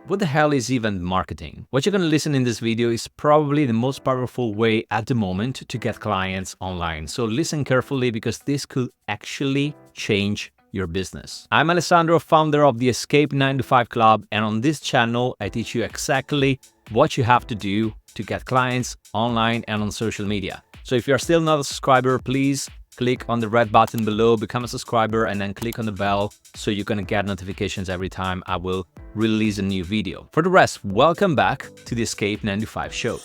what the hell is event marketing? What you're going to listen in this video is probably the most powerful way at the moment to get clients online. So listen carefully because this could actually change your business. I'm Alessandro, founder of the Escape 9 to 5 Club, and on this channel, I teach you exactly what you have to do to get clients online and on social media. So if you're still not a subscriber, please click on the red button below, become a subscriber, and then click on the bell so you're gonna get notifications every time I will release a new video. For the rest, welcome back to the Escape 9 to 5 show.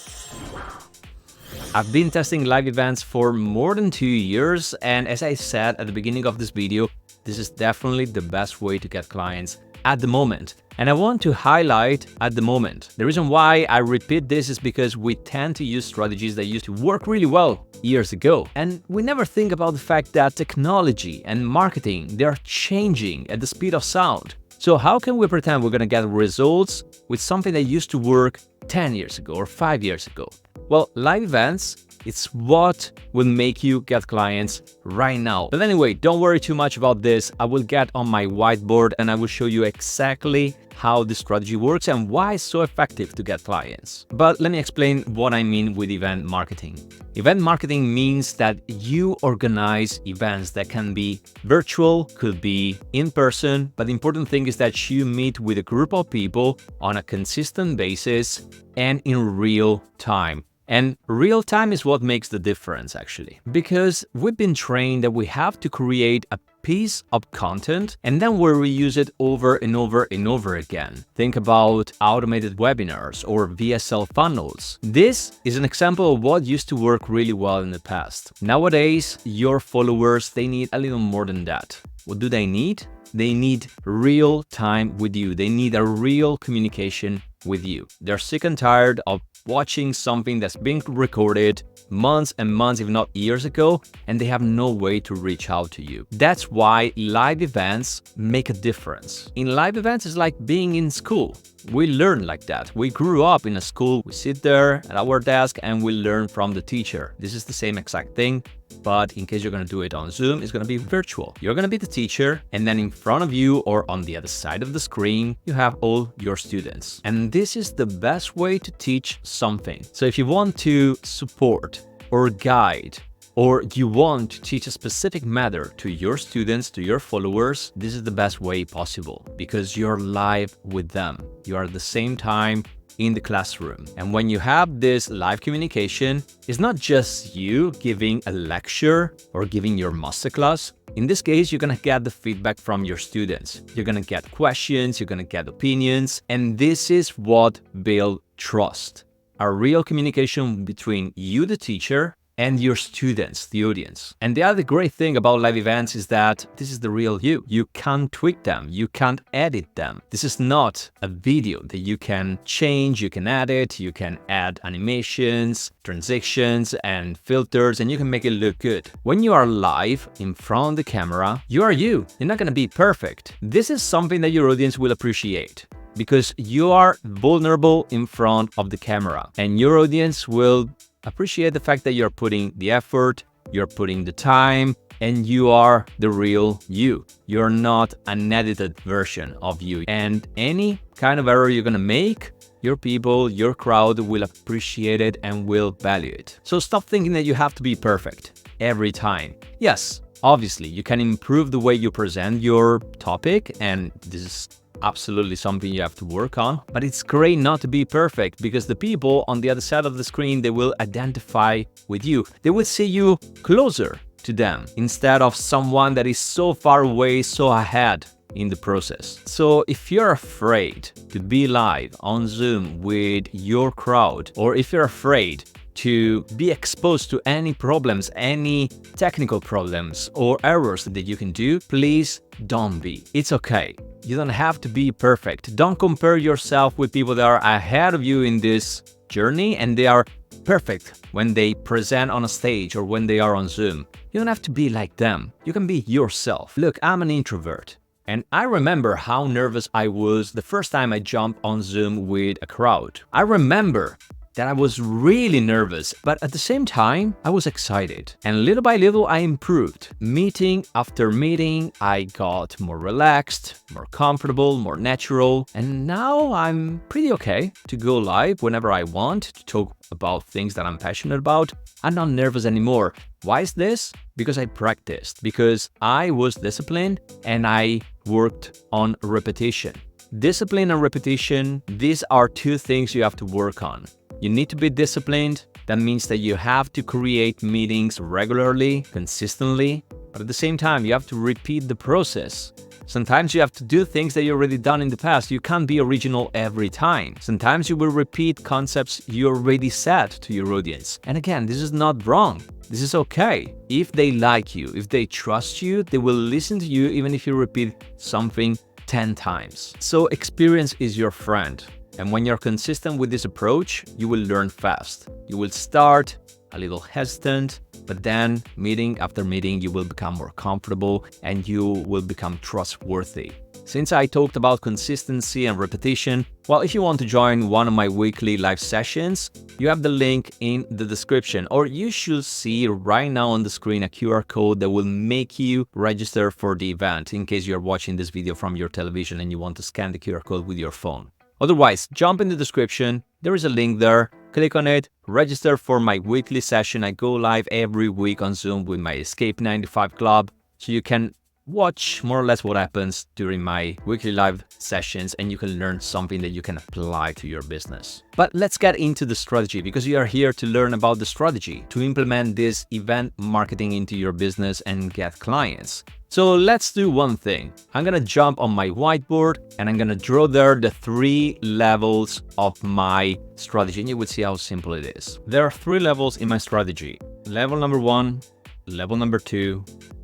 I've been testing live events for more than 2 years, and as I said at the beginning of this video, this is definitely the best way to get clients at the moment. And I want to highlight at the moment. The reason why I repeat this is because we tend to use strategies that used to work really well years ago. And we never think about the fact that technology and marketing, they're changing at the speed of sound. So how can we pretend we're gonna get results with something that used to work 10 years ago or 5 years ago? Well, live events, it's what will make you get clients right now. But anyway, don't worry too much about this. I will get on my whiteboard and I will show you exactly how this strategy works and why it's so effective to get clients. But let me explain what I mean with event marketing. Event marketing means that you organize events that can be virtual, could be in person, but the important thing is that you meet with a group of people on a consistent basis and in real time. And real time is what makes the difference, actually, because we've been trained that we have to create a piece of content and then we reuse it over and over and over again. Think about automated webinars or VSL funnels. This is an example of what used to work really well in the past. Nowadays, your followers, they need a little more than that. What do they need? They need real time with you. They need a real communication with you. They're sick and tired of watching something that's been recorded months and months, if not years ago, and they have no way to reach out to you. That's why live events make a difference. In live events, it's like being in school. We learn like that. We grew up in a school. We sit there at our desk and we learn from the teacher. This is the same exact thing, but in case you're going to do it on Zoom, it's going to be virtual. You're going to be the teacher, and then in front of you or on the other side of the screen, you have all your students. And this is the best way to teach something. So if you want to support or guide, or you want to teach a specific matter to your students, to your followers, this is the best way possible because you're live with them. You are at the same time in the classroom. And when you have this live communication, it's not just you giving a lecture or giving your masterclass. In this case, you're gonna get the feedback from your students. You're gonna get questions, you're gonna get opinions, and this is what builds trust. A real communication between you, the teacher, and your students, the audience. And the other great thing about live events is that this is the real you. You can't tweak them, you can't edit them. This is not a video that you can change, you can edit, you can add animations, transitions, and filters, and you can make it look good. When you are live in front of the camera, you are you. You're not gonna be perfect. This is something that your audience will appreciate, because you are vulnerable in front of the camera, and your audience will appreciate the fact that you're putting the effort, you're putting the time, and you are the real you. You're not an edited version of you. And any kind of error you're gonna make, your people, your crowd will appreciate it and will value it. So stop thinking that you have to be perfect every time. Yes, obviously, you can improve the way you present your topic, and this is absolutely something you have to work on, but it's great not to be perfect because the people on the other side of the screen, they will identify with you. They will see you closer to them instead of someone that is so far away, so ahead in the process. So if you're afraid to be live on Zoom with your crowd, or if you're afraid to be exposed to any problems, any technical problems or errors that you can do, please don't be. It's okay. You don't have to be perfect. Don't compare yourself with people that are ahead of you in this journey and they are perfect when they present on a stage or when they are on Zoom. You don't have to be like them. You can be yourself. Look, I'm an introvert. And I remember how nervous I was the first time I jumped on Zoom with a crowd. I remember that I was really nervous, but at the same time, I was excited. And little by little, I improved. Meeting after meeting, I got more relaxed, more comfortable, more natural. And now I'm pretty okay to go live whenever I want to talk about things that I'm passionate about. I'm not nervous anymore. Why is this? Because I practiced, because I was disciplined and I worked on repetition. Discipline and repetition, these are two things you have to work on. You need to be disciplined. That means that you have to create meetings regularly, consistently, but at the same time, you have to repeat the process. Sometimes you have to do things that you already done in the past. You can't be original every time. Sometimes you will repeat concepts you already said to your audience. And again, this is not wrong. This is okay. If they like you, if they trust you, they will listen to you even if you repeat something 10 times. So experience is your friend. And when you're consistent with this approach, you will learn fast. You will start a little hesitant, but then meeting after meeting, you will become more comfortable and you will become trustworthy. Since I talked about consistency and repetition, well, if you want to join one of my weekly live sessions, you have the link in the description, or you should see right now on the screen a QR code that will make you register for the event in case you're watching this video from your television and you want to scan the QR code with your phone. Otherwise, jump in the description, there is a link there, click on it, register for my weekly session. I go live every week on Zoom with my Escape 95 Club, so you can watch more or less what happens during my weekly live sessions and you can learn something that you can apply to your business. But let's get into the strategy, because you are here to learn about the strategy to implement this event marketing into your business and get clients. So let's do one thing. I'm gonna jump on my whiteboard and I'm gonna draw there the 3 levels of my strategy, and you will see how simple it is. There are 3 levels in my strategy: level number 1, level number 2,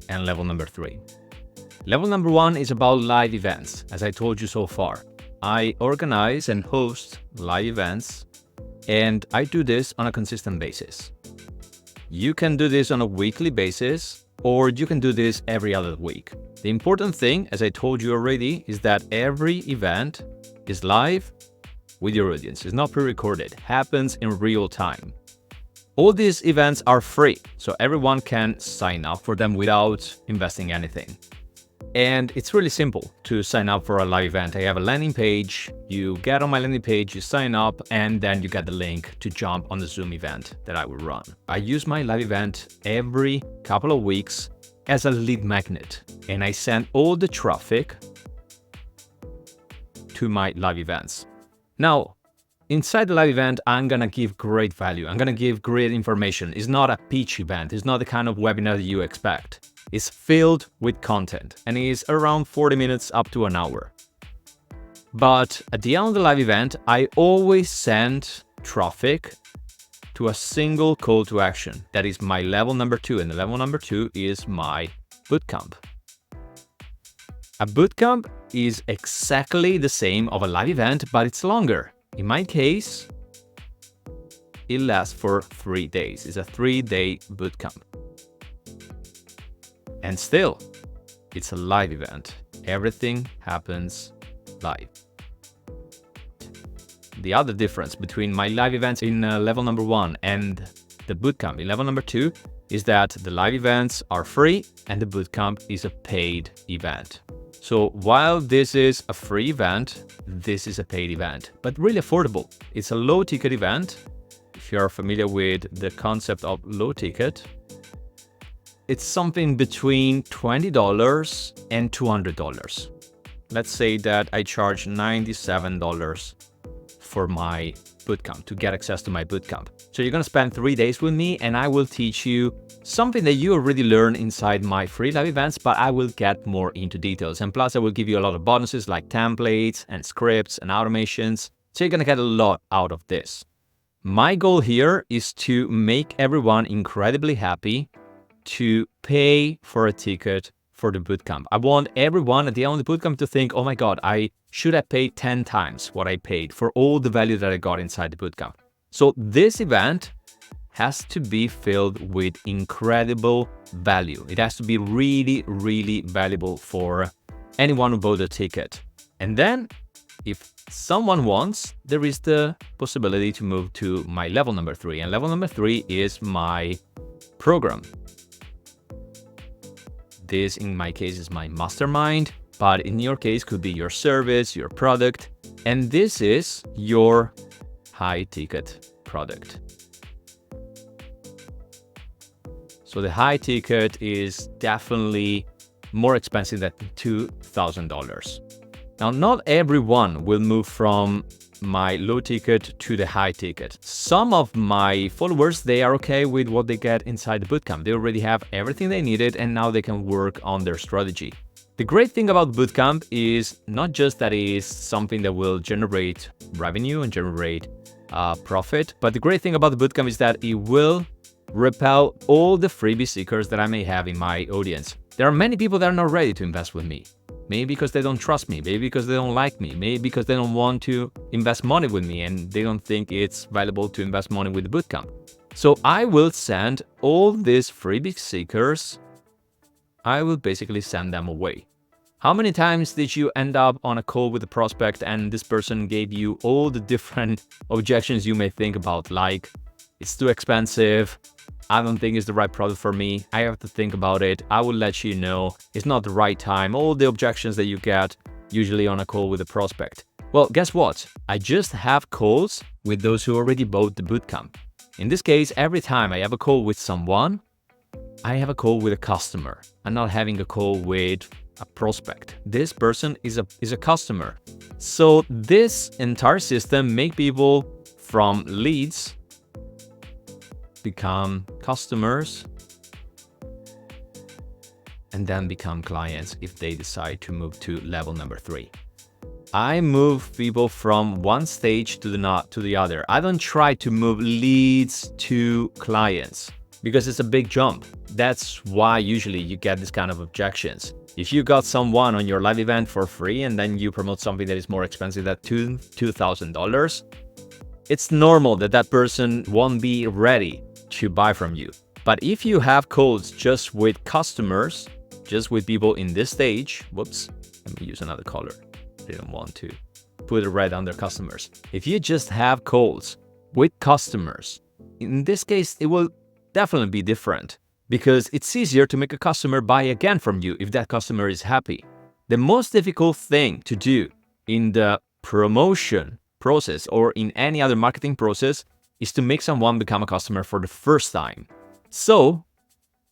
and level number 3. Level number 1 is about live events. As I told you so far, I organize and host live events, and I do this on a consistent basis. You can do this on a weekly basis, or you can do this every other week. The important thing, as I told you already, is that every event is live with your audience. It's not pre-recorded, happens in real time. All these events are free, so everyone can sign up for them without investing anything. And it's really simple to sign up for a live event. I have a landing page. You get on my landing page, you sign up, and then you get the link to jump on the Zoom event that I will run. I use my live event every couple of weeks as a lead magnet, and I send all the traffic to my live events. Now, inside the live event, I'm gonna give great value. I'm gonna give great information. It's not a pitch event. It's not the kind of webinar that you expect. It's filled with content and is around 40 minutes up to an hour. But at the end of the live event, I always send traffic to a single call to action. That is my level number 2, and the level number 2 is my bootcamp. A bootcamp is exactly the same of a live event, but it's longer. In my case, it lasts for 3 days. It's a 3-day bootcamp. And still, it's a live event. Everything happens live. The other difference between my live events in level number 1 and the bootcamp in level number 2 is that the live events are free and the bootcamp is a paid event. So while this is a free event, this is a paid event, but really affordable. It's a low ticket event. If you're familiar with the concept of low ticket, it's something between $20 and $200. Let's say that I charge $97 for my bootcamp, to get access to my bootcamp. So you're gonna spend 3 days with me and I will teach you something that you already learn inside my free live events, but I will get more into details. And plus I will give you a lot of bonuses like templates and scripts and automations. So you're gonna get a lot out of this. My goal here is to make everyone incredibly happy to pay for a ticket for the bootcamp. I want everyone at the end of the bootcamp to think, oh my God, I should have paid 10 times what I paid for all the value that I got inside the bootcamp. So this event has to be filled with incredible value. It has to be really, really valuable for anyone who bought a ticket. And then if someone wants, there is the possibility to move to my level number 3. And level number 3 is my program. This, in my case, is my mastermind, but in your case could be your service, your product, and this is your high-ticket product. So the high ticket is definitely more expensive than $2,000. Now, not everyone will move from my low ticket to the high ticket. Some of my followers, they are okay with what they get inside the bootcamp. They already have everything they needed and now they can work on their strategy. The great thing about bootcamp is not just that it is something that will generate revenue and generate profit, but the great thing about the bootcamp is that it will repel all the freebie seekers that I may have in my audience. There are many people that are not ready to invest with me. Maybe because they don't trust me, maybe because they don't like me, maybe because they don't want to invest money with me and they don't think it's valuable to invest money with the bootcamp. So I will send all these freebie seekers, I will basically send them away. How many times did you end up on a call with a prospect and this person gave you all the different objections you may think about, like, it's too expensive, I don't think it's the right product for me, I have to think about it, I will let you know, it's not the right time, all the objections that you get usually on a call with a prospect. Well, guess what? I just have calls with those who already bought the bootcamp. In this case, every time I have a call with someone, I have a call with a customer. I'm not having a call with a prospect. This person is a customer. So this entire system makes people from leads become customers and then become clients if they decide to move to level number 3. I move people from one stage to the other. I don't try to move leads to clients because it's a big jump. That's why usually you get this kind of objections. If you got someone on your live event for free and then you promote something that is more expensive than $2,000, it's normal that that person won't be ready to buy from you. But if you have calls just with customers, just with people in this stage, whoops, let me use another color. I didn't want to put it red under customers. If you just have calls with customers, in this case, it will definitely be different because it's easier to make a customer buy again from you if that customer is happy. The most difficult thing to do in the promotion process or in any other marketing process is to make someone become a customer for the first time. So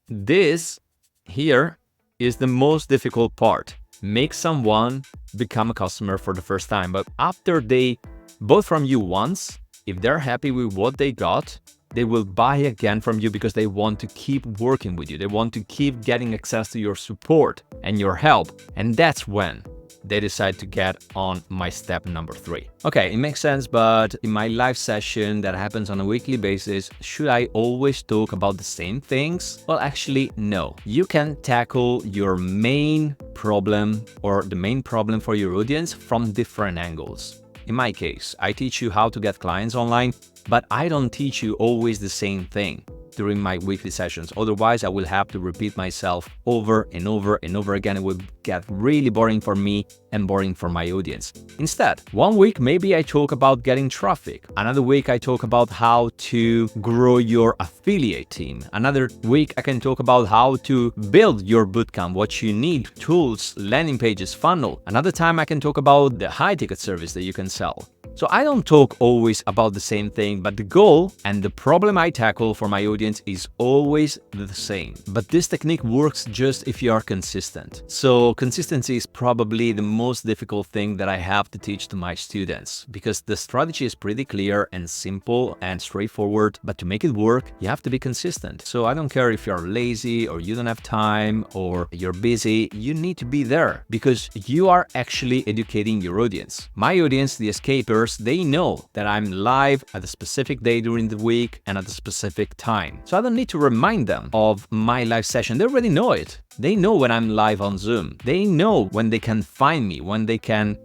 this here is the most difficult part. Make someone become a customer for the first time. But after they bought from you once, if they're happy with what they got, they will buy again from you because they want to keep working with you. They want to keep getting access to your support and your help. And that's when they decide to get on my step number 3. Okay, it makes sense, but in my live session that happens on a weekly basis, should I always talk about the same things? Well, actually, no. You can tackle your main problem or the main problem for your audience from different angles. In my case, I teach you how to get clients online, but I don't teach you always the same thing during my weekly sessions. Otherwise, I will have to repeat myself over and over and over again. It will get really boring for me and boring for my audience. Instead, one week, maybe I talk about getting traffic. Another week, I talk about how to grow your affiliate team. Another week, I can talk about how to build your bootcamp, what you need, tools, landing pages, funnel. Another time, I can talk about the high ticket service that you can sell. So I don't talk always about the same thing, but the goal and the problem I tackle for my audience is always the same. But this technique works just if you are consistent. So consistency is probably the most difficult thing that I have to teach to my students because the strategy is pretty clear and simple and straightforward, but to make it work, you have to be consistent. So I don't care if you're lazy or you don't have time or you're busy, you need to be there because you are actually educating your audience. My audience, the escapers, they know that I'm live at a specific day during the week and at a specific time. So I don't need to remind them of my live session. They already know it. They know when I'm live on Zoom. They know when they can find me, when they can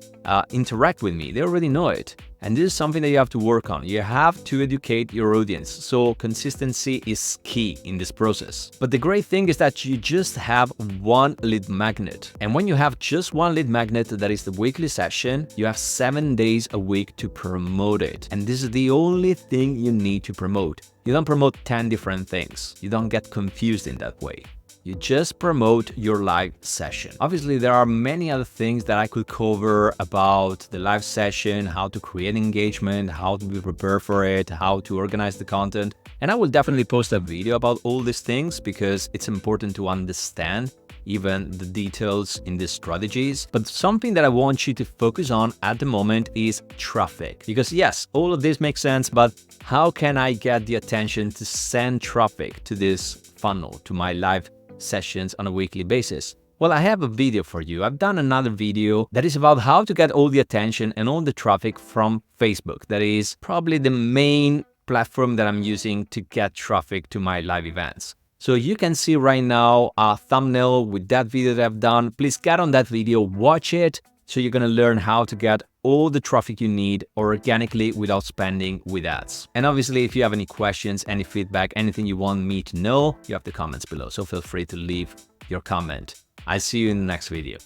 interact with me. They already know it. And this is something that you have to work on. You have to educate your audience. So consistency is key in this process. But the great thing is that you just have one lead magnet. And when you have just one lead magnet, that is the weekly session, you have 7 days a week to promote it. And this is the only thing you need to promote. You don't promote 10 different things. You don't get confused in that way. You just promote your live session. Obviously, there are many other things that I could cover about the live session, how to create engagement, how to be prepared for it, how to organize the content. And I will definitely post a video about all these things because it's important to understand even the details in these strategies. But something that I want you to focus on at the moment is traffic. Because yes, all of this makes sense, but how can I get the attention to send traffic to this funnel, to my live sessions on a weekly basis? Well, I have a video for you. I've done another video that is about how to get all the attention and all the traffic from Facebook. That is probably the main platform that I'm using to get traffic to my live events. So you can see right now a thumbnail with that video that I've done. Please get on that video, watch it. So you're gonna learn how to get all the traffic you need organically without spending with ads. And obviously, if you have any questions, any feedback, anything you want me to know, you have the comments below. So feel free to leave your comment. I'll see you in the next video.